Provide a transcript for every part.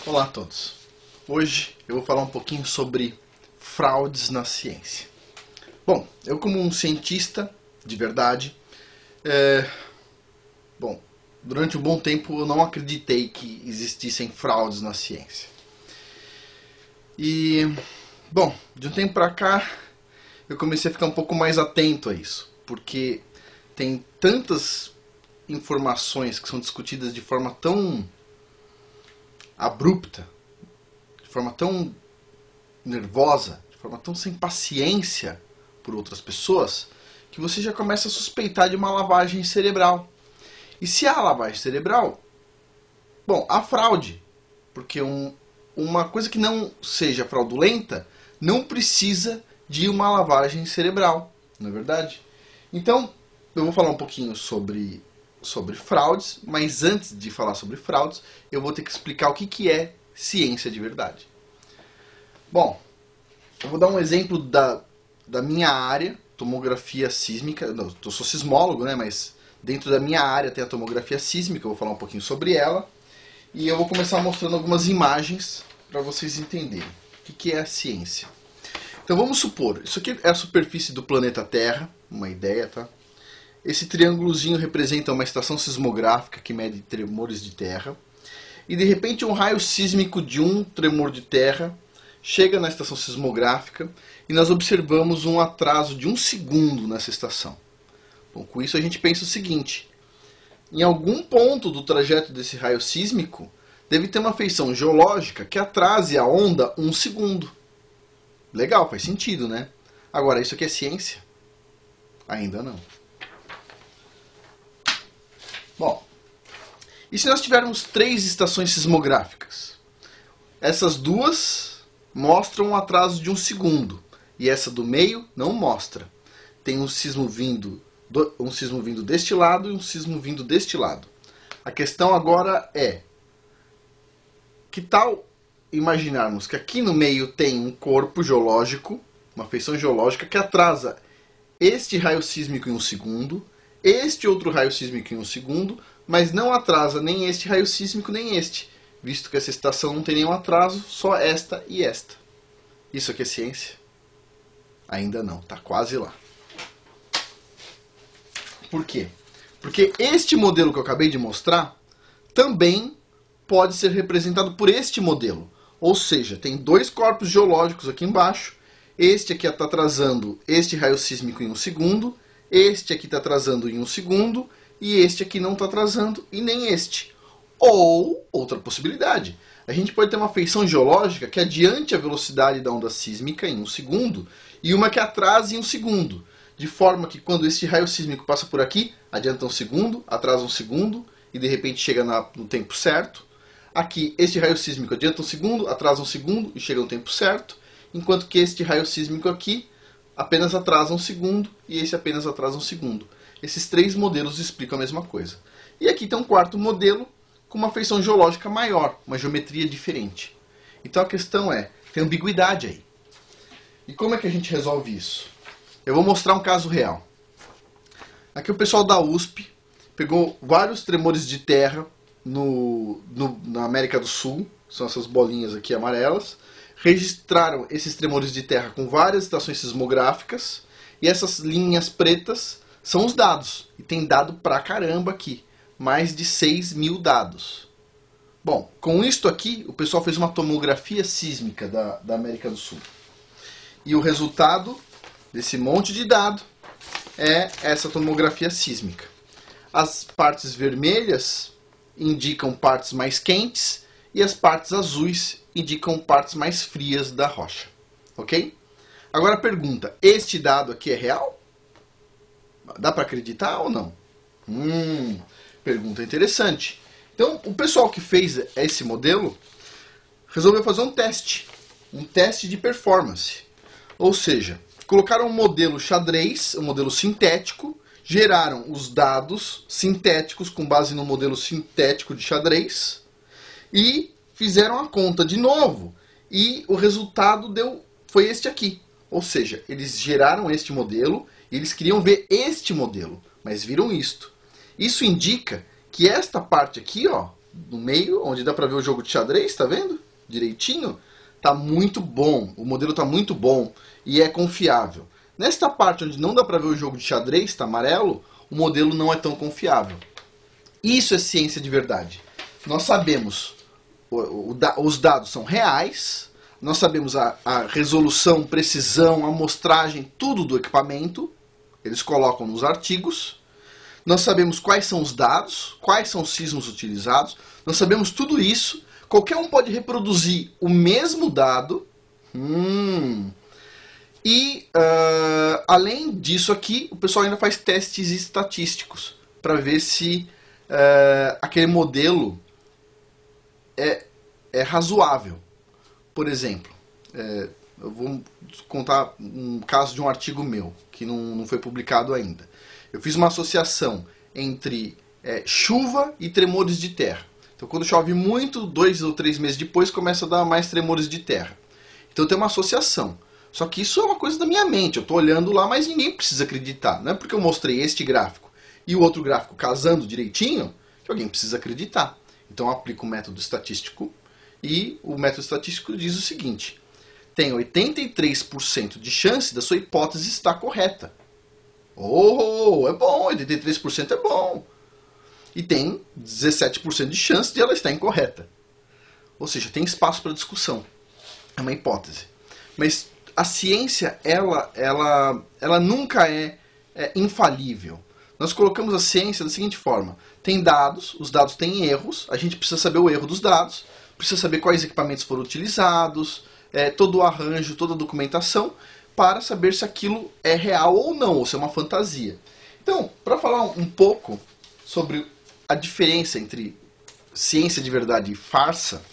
Olá a todos. Hoje eu vou falar um pouquinho sobre fraudes na ciência. Bom, eu como um cientista de verdade, durante um bom tempo eu não acreditei que existissem fraudes na ciência. E, bom, de um tempo pra cá eu comecei a ficar um pouco mais atento a isso, porque tem tantas informações que são discutidas de forma tão abrupta, de forma tão nervosa, de forma tão sem paciência por outras pessoas, que você já começa a suspeitar de uma lavagem cerebral. E se há lavagem cerebral, bom, há fraude, porque uma coisa que não seja fraudulenta não precisa de uma lavagem cerebral, não é verdade? Então, eu vou falar um pouquinho sobre fraudes, mas antes de falar sobre fraudes, eu vou ter que explicar o que é ciência de verdade. Bom, eu vou dar um exemplo da minha área, tomografia sísmica. Não, eu sou sismólogo, né, mas dentro da minha área tem a tomografia sísmica, eu vou falar um pouquinho sobre ela. E eu vou começar mostrando algumas imagens para vocês entenderem o que é a ciência. Então vamos supor, isso aqui é a superfície do planeta Terra, uma ideia, tá? Esse triângulozinho representa uma estação sismográfica que mede tremores de terra. E de repente um raio sísmico de um tremor de terra chega na estação sismográfica e nós observamos um atraso de 1 segundo nessa estação. Bom, com isso a gente pensa o seguinte: em algum ponto do trajeto desse raio sísmico deve ter uma feição geológica que atrase a onda 1 segundo. Legal, faz sentido, né? Agora, isso aqui é ciência? Ainda não. Bom, e se nós tivermos 3 estações sismográficas? Essas duas mostram um atraso de 1 segundo. E essa do meio não mostra. Tem um sismo vindo deste lado e um sismo vindo deste lado. A questão agora é: que tal imaginarmos que aqui no meio tem um corpo geológico, uma feição geológica que atrasa este raio sísmico em 1 segundo, este outro raio sísmico em 1 segundo, mas não atrasa nem este raio sísmico nem este, visto que essa estação não tem nenhum atraso, só esta e esta. Isso aqui é ciência? Ainda não, está quase lá. Por quê? Porque este modelo que eu acabei de mostrar também pode ser representado por este modelo. Ou seja, tem 2 corpos geológicos aqui embaixo. Este aqui está atrasando este raio sísmico em 1 segundo. Este aqui está atrasando em 1 segundo. E este aqui não está atrasando e nem este. Ou, outra possibilidade, a gente pode ter uma feição geológica que adiante a velocidade da onda sísmica em 1 segundo e uma que atrase em 1 segundo. De forma que quando este raio sísmico passa por aqui, adianta 1 segundo, atrasa 1 segundo e de repente chega no tempo certo. Aqui, este raio sísmico adianta 1 segundo, atrasa 1 segundo e chega no tempo certo. Enquanto que este raio sísmico aqui apenas atrasa 1 segundo e esse apenas atrasa 1 segundo. Esses 3 modelos explicam a mesma coisa. E aqui tem um quarto modelo com uma feição geológica maior, uma geometria diferente. Então a questão é, tem ambiguidade aí. E como é que a gente resolve isso? Eu vou mostrar um caso real. Aqui o pessoal da USP pegou vários tremores de terra na América do Sul, são essas bolinhas aqui amarelas, registraram esses tremores de terra com várias estações sismográficas, e essas linhas pretas são os dados, e tem dado pra caramba aqui, mais de 6.000 dados. Bom, com isto aqui, o pessoal fez uma tomografia sísmica da América do Sul. E o resultado desse monte de dado é essa tomografia sísmica. As partes vermelhas indicam partes mais quentes e as partes azuis indicam partes mais frias da rocha. Ok? Agora a pergunta, este dado aqui é real? Dá para acreditar ou não? Pergunta interessante. Então, o pessoal que fez esse modelo resolveu fazer um teste de performance. Ou seja, colocaram um modelo xadrez, um modelo sintético, geraram os dados sintéticos com base no modelo sintético de xadrez e fizeram a conta de novo. E o resultado foi este aqui. Ou seja, eles geraram este modelo e eles queriam ver este modelo, mas viram isto. Isso indica que esta parte aqui, ó, no meio, onde dá para ver o jogo de xadrez, tá vendo? Direitinho. Tá muito bom, o modelo tá muito bom e é confiável. Nesta parte onde não dá para ver o jogo de xadrez, tá amarelo, o modelo não é tão confiável. Isso é ciência de verdade. Nós sabemos, os dados são reais, nós sabemos a resolução, precisão, amostragem, tudo do equipamento, eles colocam nos artigos. Nós sabemos quais são os dados, quais são os sismos utilizados, nós sabemos tudo isso. Qualquer um pode reproduzir o mesmo dado. Além disso aqui, o pessoal ainda faz testes estatísticos para ver se aquele modelo é razoável. Por exemplo, eu vou contar um caso de um artigo meu, que não foi publicado ainda. Eu fiz uma associação entre chuva e tremores de terra. Então, quando chove muito, 2 ou 3 meses depois, começa a dar mais tremores de terra. Então, tem uma associação. Só que isso é uma coisa da minha mente. Eu estou olhando lá, mas ninguém precisa acreditar. Não é porque eu mostrei este gráfico e o outro gráfico casando direitinho que alguém precisa acreditar. Então, eu aplico o método estatístico e o método estatístico diz o seguinte: tem 83% de chance da sua hipótese estar correta. Oh, é bom, 83% é bom. E tem 17% de chance de ela estar incorreta. Ou seja, tem espaço para discussão. É uma hipótese. Mas a ciência, ela nunca é infalível. Nós colocamos a ciência da seguinte forma: tem dados, os dados têm erros, a gente precisa saber o erro dos dados, precisa saber quais equipamentos foram utilizados, todo o arranjo, toda a documentação, para saber se aquilo é real ou não, ou se é uma fantasia. Então, para falar um pouco sobre a diferença entre ciência de verdade e farsa,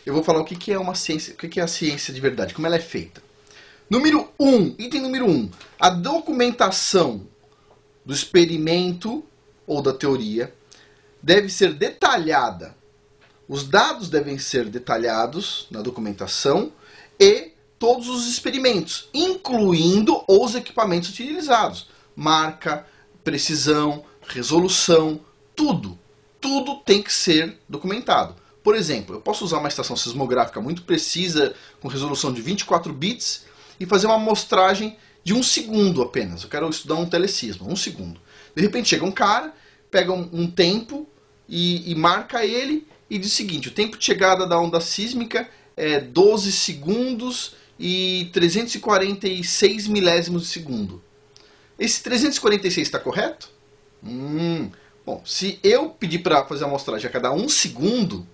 eu vou falar o que é uma ciência, o que é a ciência de verdade, como ela é feita. Item número 1, a documentação do experimento ou da teoria deve ser detalhada. Os dados devem ser detalhados na documentação e todos os experimentos, incluindo os equipamentos utilizados. Marca, precisão, resolução, tudo tem que ser documentado. Por exemplo, eu posso usar uma estação sismográfica muito precisa, com resolução de 24 bits, e fazer uma amostragem de 1 segundo apenas. Eu quero estudar um telesismo, 1 segundo. De repente chega um cara, pega um tempo e marca ele e diz o seguinte: o tempo de chegada da onda sísmica é 12 segundos e 346 milésimos de segundo. Esse 346 está correto? Bom, se eu pedir para fazer a amostragem a cada 1 segundo,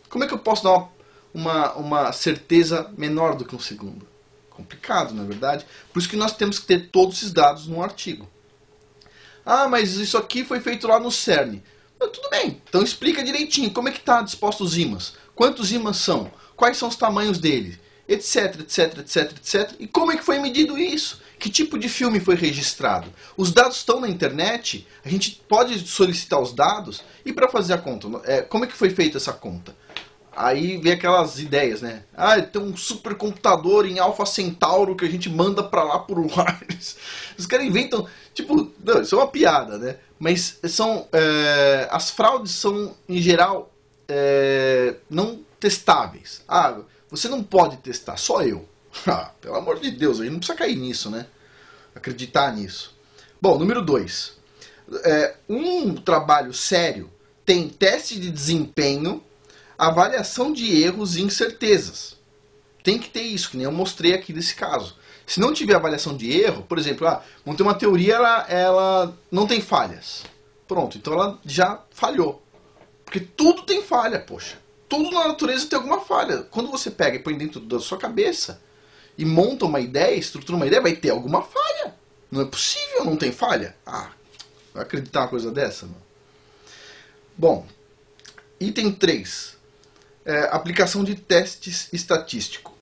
como é que eu posso dar uma certeza menor do que 1 segundo? Complicado, não é verdade? Por isso que nós temos que ter todos esses dados num artigo. Ah, mas isso aqui foi feito lá no CERN. Tudo bem, então explica direitinho como é que está disposto os ímãs. Quantos ímãs são? Quais são os tamanhos deles? Etc, etc, etc, etc. E como é que foi medido isso? Que tipo de filme foi registrado? Os dados estão na internet, a gente pode solicitar os dados, e para fazer a conta, como é que foi feita essa conta? Aí vem aquelas ideias, né? Ah, tem um supercomputador em Alpha Centauro que a gente manda para lá por wireless. Os caras inventam, tipo, não, isso é uma piada, né? Mas as fraudes são, em geral, não testáveis. Ah, você não pode testar, só eu. Ah, pelo amor de Deus, a gente não precisa cair nisso, né? Acreditar nisso. Bom, número 2. Um trabalho sério tem teste de desempenho, avaliação de erros e incertezas. Tem que ter isso, que nem eu mostrei aqui nesse caso. Se não tiver avaliação de erro, por exemplo, vamos ter uma teoria, ela não tem falhas. Pronto, então ela já falhou. Porque tudo tem falha, poxa. Tudo na natureza tem alguma falha. Quando você pega e põe dentro da sua cabeça e monta uma ideia, estrutura uma ideia, vai ter alguma falha. Não é possível não ter falha. Vai acreditar uma coisa dessa? Não? Bom, item 3. Aplicação de testes estatísticos.